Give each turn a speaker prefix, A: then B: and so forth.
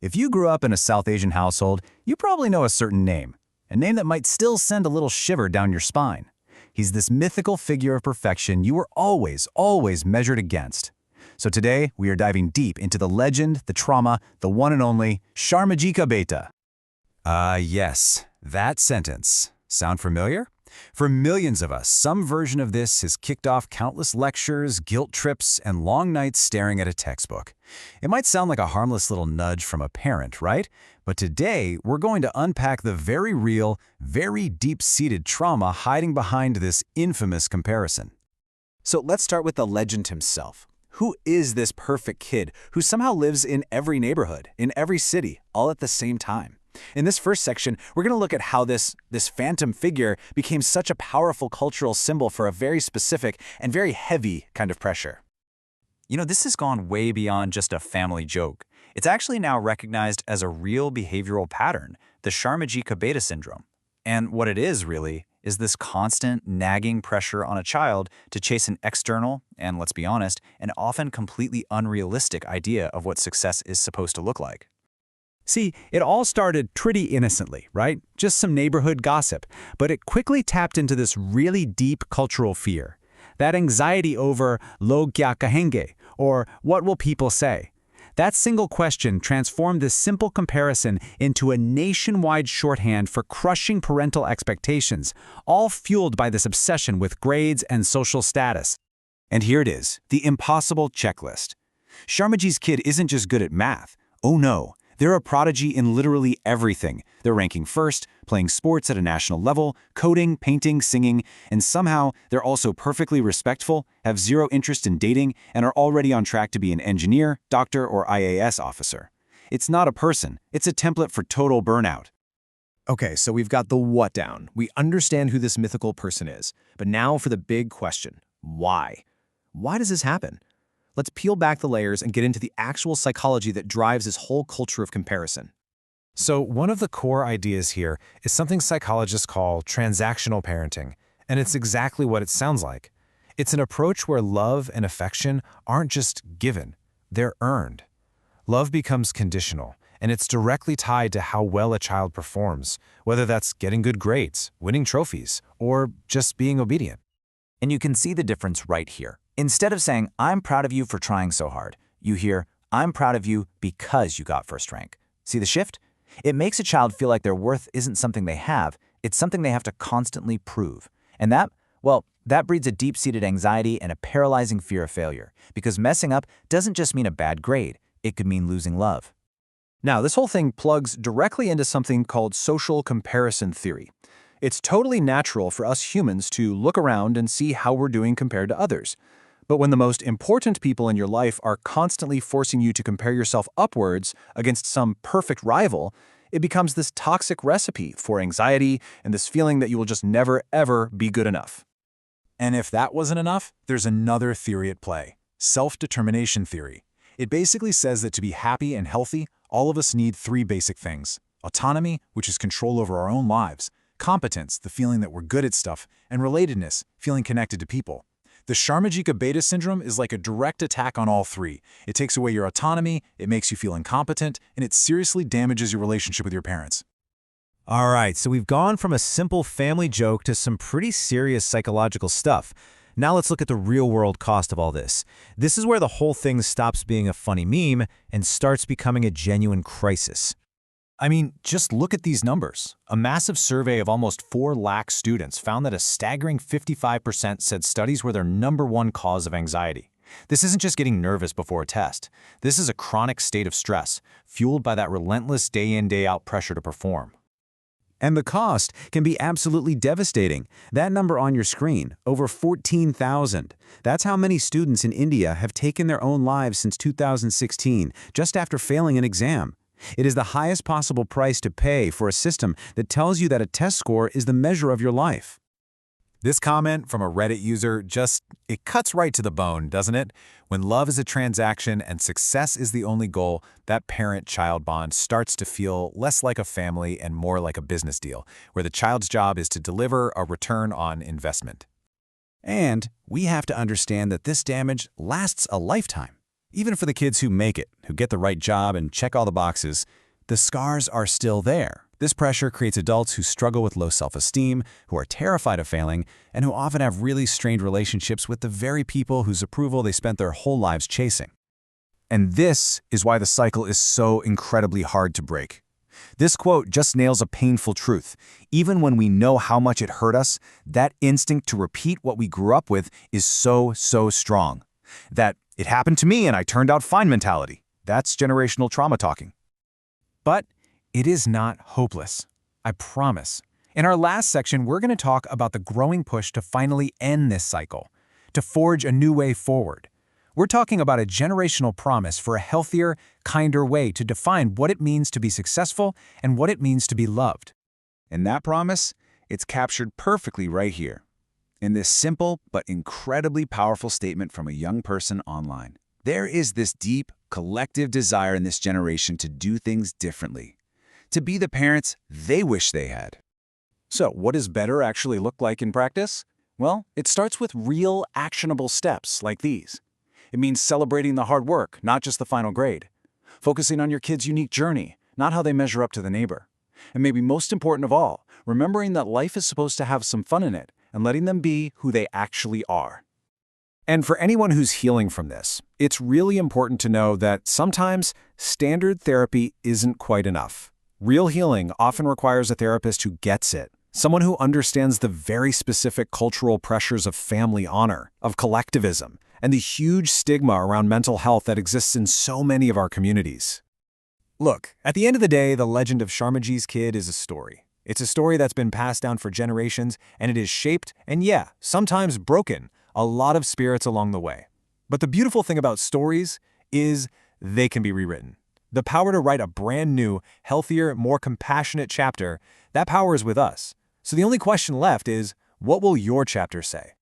A: If you grew up in a South Asian household, you probably know a certain name, a name that might still send a little shiver down your spine. He's this mythical figure of perfection you were always measured against. So today, we are diving deep into the legend, the trauma, the one and only Sharma Ji Ka Beta. Yes, that sentence. Sound familiar? For millions of us, some version of this has kicked off countless lectures, guilt trips, and long nights staring at a textbook. It might sound like a harmless little nudge from a parent, right? But today, we're going to unpack the very real, very deep-seated trauma hiding behind this infamous comparison.
B: So let's start with the legend himself. Who is this perfect kid who somehow lives in every neighborhood, in every city, all at the same time? In this first section, we're going to look at how this phantom figure became such a powerful cultural symbol for a very specific and very heavy kind of pressure.
A: You know, this has gone way beyond just a family joke. It's actually now recognized as a real behavioral pattern, the Sharma Ji Ka Beta syndrome. And what it is, really, is this constant, nagging pressure on a child to chase an external, and let's be honest, an often completely unrealistic idea of what success is supposed to look like.
B: See, it all started pretty innocently, right? Just some neighborhood gossip. But it quickly tapped into this really deep cultural fear. That anxiety over log kya kahenge, or what will people say? That single question transformed this simple comparison into a nationwide shorthand for crushing parental expectations, all fueled by this obsession with grades and social status.
A: And here it is, the impossible checklist. Sharma Ji's kid isn't just good at math. Oh no. They're a prodigy in literally everything. They're ranking first, playing sports at a national level, coding, painting, singing, and somehow they're also perfectly respectful, have zero interest in dating, and are already on track to be an engineer, doctor, or IAS officer. It's not a person. It's a template for total burnout.
C: Okay, so we've got the what down. We understand who this mythical person is. But now for the big question. Why? Why does this happen? Let's peel back the layers and get into the actual psychology that drives this whole culture of comparison.
D: So one of the core ideas here is something psychologists call transactional parenting, and it's exactly what it sounds like. It's an approach where love and affection aren't just given, they're earned. Love becomes conditional, and it's directly tied to how well a child performs, whether that's getting good grades, winning trophies, or just being obedient.
A: And you can see the difference right here. Instead of saying, I'm proud of you for trying so hard, you hear, I'm proud of you because you got first rank. See the shift? It makes a child feel like their worth isn't something they have, it's something they have to constantly prove. And that breeds a deep-seated anxiety and a paralyzing fear of failure, because messing up doesn't just mean a bad grade, it could mean losing love.
C: Now, this whole thing plugs directly into something called social comparison theory. It's totally natural for us humans to look around and see how we're doing compared to others. But when the most important people in your life are constantly forcing you to compare yourself upwards against some perfect rival, it becomes this toxic recipe for anxiety and this feeling that you will just never, ever be good enough.
B: And if that wasn't enough, there's another theory at play, self-determination theory. It basically says that to be happy and healthy, all of us need three basic things: autonomy, which is control over our own lives; competence, the feeling that we're good at stuff; and relatedness, feeling connected to people. The Sharma Ji Ka Beta syndrome is like a direct attack on all three. It takes away your autonomy, it makes you feel incompetent, and it seriously damages your relationship with your parents.
D: All right, so we've gone from a simple family joke to some pretty serious psychological stuff. Now let's look at the real-world cost of all this. This is where the whole thing stops being a funny meme and starts becoming a genuine crisis.
B: I mean, just look at these numbers. A massive survey of almost 4 lakh students found that a staggering 55% said studies were their #1 cause of anxiety. This isn't just getting nervous before a test. This is a chronic state of stress, fueled by that relentless day-in, day-out pressure to perform.
A: And the cost can be absolutely devastating. That number on your screen, over 14,000. That's how many students in India have taken their own lives since 2016, just after failing an exam. It is the highest possible price to pay for a system that tells you that a test score is the measure of your life.
B: This comment from a Reddit user it cuts right to the bone, doesn't it? When love is a transaction and success is the only goal, that parent-child bond starts to feel less like a family and more like a business deal, where the child's job is to deliver a return on investment.
A: And we have to understand that this damage lasts a lifetime. Even for the kids who make it, who get the right job and check all the boxes, the scars are still there. This pressure creates adults who struggle with low self-esteem, who are terrified of failing, and who often have really strained relationships with the very people whose approval they spent their whole lives chasing.
B: And this is why the cycle is so incredibly hard to break. This quote just nails a painful truth. Even when we know how much it hurt us, that instinct to repeat what we grew up with is so strong. That "it happened to me and I turned out fine" mentality. That's generational trauma talking.
C: But it is not hopeless. I promise. In our last section, we're going to talk about the growing push to finally end this cycle, to forge a new way forward. We're talking about a generational promise for a healthier, kinder way to define what it means to be successful and what it means to be loved.
B: And that promise, it's captured perfectly right here, in this simple but incredibly powerful statement from a young person online. There is this deep, collective desire in this generation to do things differently, to be the parents they wish they had.
C: So, what does better actually look like in practice? Well, it starts with real, actionable steps like these. It means celebrating the hard work, not just the final grade. Focusing on your kid's unique journey, not how they measure up to the neighbor. And maybe most important of all, remembering that life is supposed to have some fun in it and letting them be who they actually are.
D: And for anyone who's healing from this, it's really important to know that sometimes standard therapy isn't quite enough. Real healing often requires a therapist who gets it, someone who understands the very specific cultural pressures of family honor, of collectivism, and the huge stigma around mental health that exists in so many of our communities. Look, at the end of the day, the legend of Sharma Ji's kid is a story. It's a story that's been passed down for generations, and it is shaped, and yeah, sometimes broken, a lot of spirits along the way. But the beautiful thing about stories is they can be rewritten. The power to write a brand new, healthier, more compassionate chapter, that power is with us. So the only question left is, what will your chapter say?